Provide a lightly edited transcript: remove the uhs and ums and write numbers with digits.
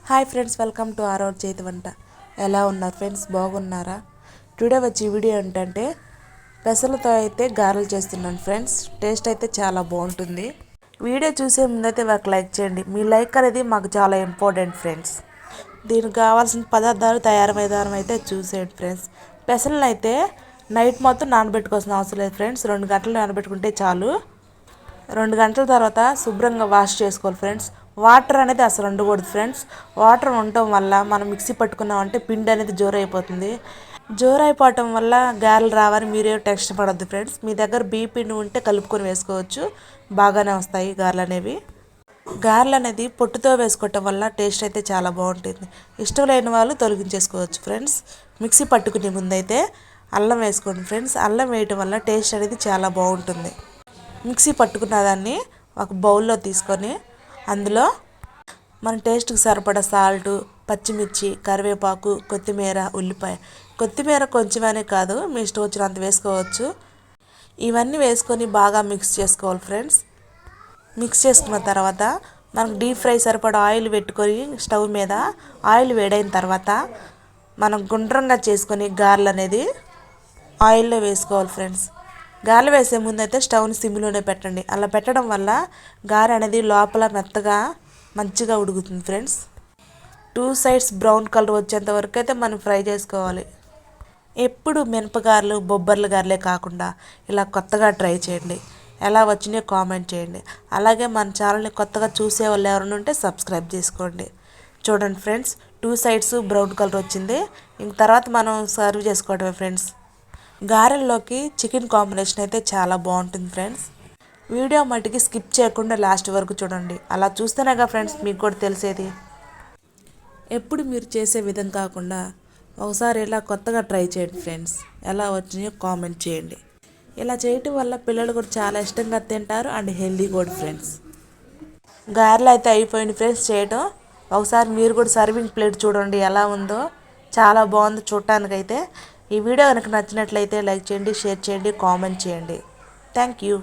Hi friends, welcome to our చేతి వంట. ఎలా ఉన్నారు ఫ్రెండ్స్? బాగున్నారా? టుడే వచ్చి వీడియో ఏంటంటే పెసలతో అయితే గారెలు చేస్తున్నాను ఫ్రెండ్స్. టేస్ట్ అయితే చాలా బాగుంటుంది. వీడియో చూసే ముందైతే మాకు లైక్ చేయండి. మీ లైక్ అనేది మాకు చాలా ఇంపార్టెంట్ ఫ్రెండ్స్. దీనికి కావాల్సిన పదార్థాలు తయారు విధానం అయితే చూసేయండి ఫ్రెండ్స్. పెసలను అయితే నైట్ మొత్తం నానబెట్టుకోవాల్సిన అవసరం లేదు ఫ్రెండ్స్. 2 గంటలు నానబెట్టుకుంటే చాలు. 2 గంటల తర్వాత శుభ్రంగా వాష్ చేసుకోవాలి ఫ్రెండ్స్. వాటర్ అనేది అసలు ఉండకూడదు ఫ్రెండ్స్. వాటర్ ఉండటం వల్ల మనం మిక్సీ పట్టుకున్నామంటే పిండి అనేది జోరైపోతుంది. జోరైపోవటం వల్ల గారెలు రావని మీరే టెన్షన్ పడొద్దు ఫ్రెండ్స్. మీ దగ్గర బియ్య పిండి ఉంటే కలుపుకొని వేసుకోవచ్చు, బాగానే వస్తాయి గారెలు అనేవి. గారెలు అనేది పొట్టుతో వేసుకోవటం వల్ల టేస్ట్ అయితే చాలా బాగుంటుంది. ఇష్టం లేని వాళ్ళు తొలగించేసుకోవచ్చు ఫ్రెండ్స్. మిక్సీ పట్టుకునే ముందైతే అల్లం వేసుకోండి ఫ్రెండ్స్. అల్లం వేయటం వల్ల టేస్ట్ అనేది చాలా బాగుంటుంది. మిక్సీ పట్టుకున్న దాన్ని ఒక బౌల్లో తీసుకొని అందులో మన టేస్ట్కి సరిపడా సాల్టు, పచ్చిమిర్చి, కరివేపాకు, కొత్తిమీర, ఉల్లిపాయ. కొత్తిమీర కొంచెమనే కాదు, మీ ఇష్టం వచ్చినంత వేసుకోవచ్చు. ఇవన్నీ వేసుకొని బాగా మిక్స్ చేసుకోవాలి ఫ్రెండ్స్. మిక్స్ చేసుకున్న తర్వాత మనకు డీప్ ఫ్రై సరిపడా ఆయిల్ పెట్టుకొని స్టవ్ మీద ఆయిల్ వేడైన తర్వాత మనం గుండ్రంగా చేసుకొని గారెలు అనేది ఆయిల్లో వేసుకోవాలి ఫ్రెండ్స్. గారెలు వేసే ముందు అయితే స్టవ్ని సిమ్లోనే పెట్టండి. అలా పెట్టడం వల్ల గారె అనేది లోపల మెత్తగా మంచిగా ఉడుకుతుంది ఫ్రెండ్స్. 2 సైడ్స్ బ్రౌన్ కలర్ వచ్చేంత వరకు అయితే మనం ఫ్రై చేసుకోవాలి. ఎప్పుడు మినపగారెలు, బొబ్బర్ల గారెలే కాకుండా ఇలా కొత్తగా ట్రై చేయండి. ఎలా వచ్చినాయో కామెంట్ చేయండి. అలాగే మన ఛానల్ని కొత్తగా చూసే వాళ్ళు ఎవరైనా ఉంటే సబ్స్క్రైబ్ చేసుకోండి. చూడండి ఫ్రెండ్స్, 2 సైడ్స్ బ్రౌన్ కలర్ వచ్చింది. ఇంక తర్వాత మనం సర్వ్ చేసుకోవడమే ఫ్రెండ్స్. గారెల్లోకి చికెన్ కాంబినేషన్ అయితే చాలా బాగుంటుంది ఫ్రెండ్స్. వీడియో మటుకి స్కిప్ చేయకుండా లాస్ట్ వరకు చూడండి. అలా చూస్తేనేగా ఫ్రెండ్స్ మీకు కూడా తెలిసేది. ఎప్పుడు మీరు చేసే విధం కాకుండా ఒకసారి ఇలా కొత్తగా ట్రై చేయండి ఫ్రెండ్స్. ఎలా వచ్చినాయో కామెంట్ చేయండి. ఇలా చేయటం వల్ల పిల్లలు కూడా చాలా ఇష్టంగా తింటారు అండ్ హెల్దీ కూడా ఫ్రెండ్స్. గారెలు అయితే అయిపోయింది ఫ్రెండ్స్ చేయటం. ఒకసారి మీరు కూడా సర్వింగ్ ప్లేట్ చూడండి ఎలా ఉందో. చాలా బాగుంది చూడటానికైతే. ఈ వీడియో కనుక నచ్చినట్లయితే లైక్ చేయండి, షేర్ చేయండి, కామెంట్ చేయండి. Thank you.